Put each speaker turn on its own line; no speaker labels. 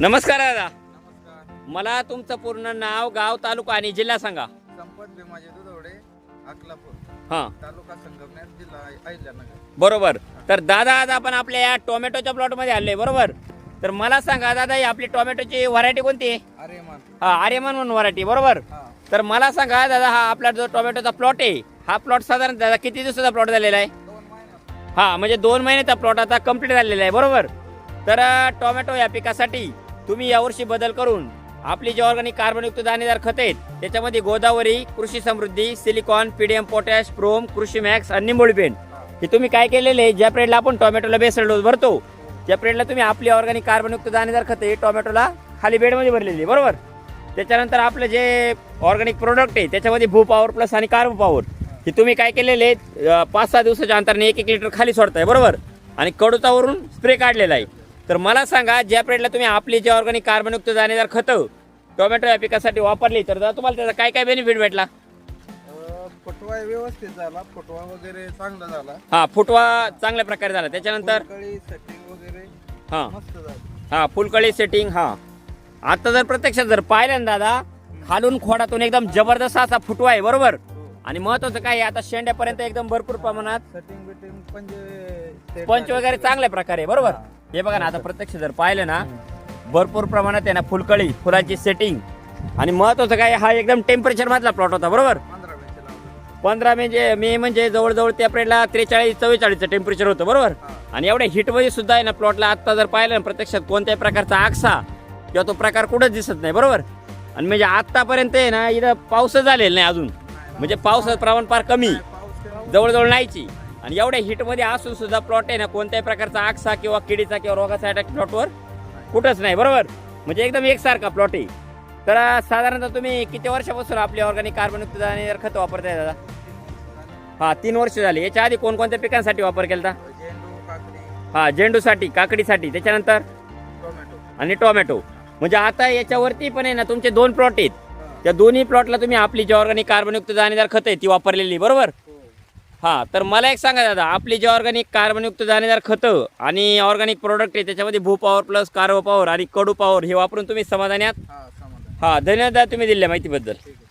नमस्कार दादा,
नमस्कार.
मला तुमचं पूर्ण नाव, गाव, तालुका आणि जिल्हा सांगा.
संपत भीमाजी दुधवडे, अकलापूर,
हां,
तालुका संगमनेर, जिल्हा अहिल्यानगर.
बरोबर. तर दादा, आज आपण आपल्या या टोमॅटोच्या प्लॉटमध्ये आले, बरोबर. तर मला सांगा दादा, ही आपली टोमॅटोची व्हरायटी कोणती आहे?
आर्यमान.
हा, आर्यमान म्हणून व्हरायटी, बरोबर.
हा.
तर मला सांगा दादा, हा आपला जो टोमॅटोचा प्लॉट आहे, हा प्लॉट साधारण दादा किती दिवसाचा प्लॉट झालेला आहे?
2 महिने.
हा, म्हणजे 2 महिन्याचा प्लॉट आता कंप्लीट झालेला आहे, बरोबर. तर टोमॅटो या पिकासाठी तुम्ही यावर्षी बदल करून आपली जी ऑर्गॅनिक कार्बनयुक्त दाणेदार खत आहेत त्याच्यामध्ये गोदावरी, कृषी समृद्धी, सिलिकॉन, पीडीएम पोटॅश, प्रोम, कृषी मॅक्स आणि निंबोळी पेंट हे तुम्ही काय केलेले आहे, ज्या पिरियडला आपण टोमॅटोला बेसल डोस भरतो त्या पिरियडला तुम्ही आपली ऑर्गॅनिक कार्बनयुक्त दाणेदार खते टोमॅटोला खाली बेडमध्ये भरलेली आहे, बरोबर. त्याच्यानंतर आपलं जे ऑर्गॅनिक प्रोडक्ट आहे त्याच्यामध्ये भू पॉवर प्लस आणि कार्बो पॉवर हे तुम्ही काय केलेले आहेत 5-6 दिवसाच्या अंतराने 1-1 लिटर खाली सोडताय, बरोबर. आणि कडूचावरून स्प्रे काढलेला आहे. तर मला सांगा, ज्या पिरियडला तुम्ही आपली जे ऑर्गॅनिक कार्बनयुक्त दाणेदार खतं टोमॅटो या पिकासाठी वापरली तर तुम्हाला त्याचा काय काय बेनिफिट भेटला?
फुटवा व्यवस्थित झाला, फुटवा वगैरे चांगला झाला.
हा, फुटवा चांगल्या प्रकारे झाला. त्याच्यानंतर
फुलकळी, सेटिंग वगैरे
हा
मस्त झालं.
हा, फुलकळी सेटिंग. हा, आता जर प्रत्यक्षात जर पाहिलं ना दादा, खालून खोडातून एकदम जबरदस्त असा फुटवा आहे, बरोबर. आणि महत्वाचं काय आहे, आता शेंड्यापर्यंत एकदम भरपूर प्रमाणात
सेटिंग बिटिंग
पंच वगैरे चांगल्या प्रकारे, बरोबर. हे बघा ना, आता प्रत्यक्ष जर पाहिलं ना, भरपूर प्रमाणात आहे ना फुलकळी, फुलांची सेटिंग. आणि महत्वाचं काय, हा एकदम टेम्परेचर मधला प्लॉट होता, बरोबर. 15 मे म्हणजे जवळजवळ त्या पिरियडला 43-44 टेम्परेचर होतं, बरोबर. आणि एवढ्या हिटमध्ये सुद्धा आहे ना प्लॉटला आता जर पाहिलं ना, प्रत्यक्षात कोणत्याही प्रकारचा आकसा किंवा तो प्रकार कुठंच दिसत नाही, बरोबर. आणि म्हणजे आतापर्यंत आहे ना इथं पाऊसच झालेला नाही अजून, म्हणजे पावसाचं प्रमाण फार कमी, जवळजवळ नाहीची. आणि एवढ्या हिटमध्ये असून सुद्धा प्लॉट आहे ना कोणत्याही प्रकारचा आकसा किंवा किडीचा किंवा रोगाचा अटॅक प्लॉटवर कुठंच नाही, बरोबर. म्हणजे एकदम एकसारखा प्लॉट आहे. तर साधारणतः तुम्ही किती वर्षापासून आपली ऑर्गॅनिक कार्बनयुक्त दाणेदार खत वापरताय दादा? हा, 3 वर्ष झाली. याच्या आधी कोणकोणत्या पिकांसाठी वापर केला?
झेंडू, काकडी,
हा, झेंडूसाठी, काकडीसाठी, त्याच्यानंतर
टोमॅटो.
आणि टोमॅटो. म्हणजे आता याच्यावरती पण आहे ना तुमचे 2 प्लॉट आहेत. त्या दोन्ही प्लॉटला तुम्ही आपली जी ऑर्गॅनिक कार्बनयुक्त दाणेदार खत आहे ती वापरलेली, बरोबर. हा, तर मला एक सांगा दादा, आपली जी ऑर्गॅनिक कार्बनयुक्त दाणेदार खतं आणि ऑर्गॅनिक प्रोडक्ट आहे त्याच्यामध्ये भू पॉवर प्लस कार्बो पॉवर आणि कडू पॉवर हे वापरून तुम्ही समाधानी आहात?
हा, समाधान.
हा, धन्यवाद तुम्ही दिलेल्या माहितीबद्दल.
ठीक आहे.